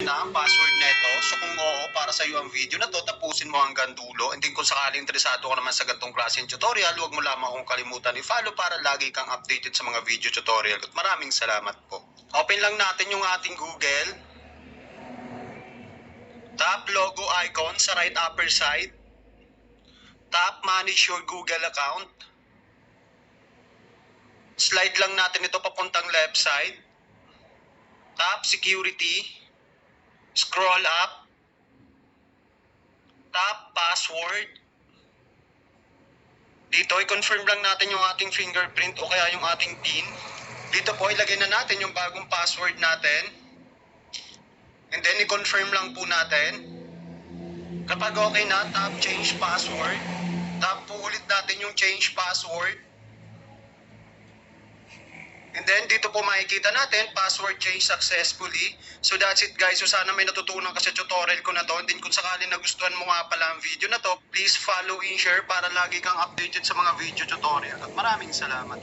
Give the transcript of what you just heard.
na ang password neto. So kung oo, para sa iyo ang video na to, tapusin mo hanggang dulo. And then kung sakaling interesado ka naman sa ganitong klaseng tutorial, huwag mo lamang akong kalimutan i-follow para lagi kang updated sa mga video tutorial. At maraming salamat po. Open lang natin yung ating Google. Tap logo icon sa right upper side. Tap manage your Google account. Slide lang natin ito papuntang left side. Tap security. Scroll up. Tap password. Dito i-confirm lang natin yung ating fingerprint o kaya yung ating PIN. Dito po ilagay na natin yung bagong password natin. And then i-confirm lang po natin. Kapag okay na, tap change password. Tap po ulit natin yung change password. And then dito po makikita natin, password change successfully. So that's it guys. So sana may natutunan ka sa tutorial ko na to. And then kung sakali nagustuhan mo nga pala ang video na to, please follow and share para lagi kang updated sa mga video tutorial. At maraming salamat.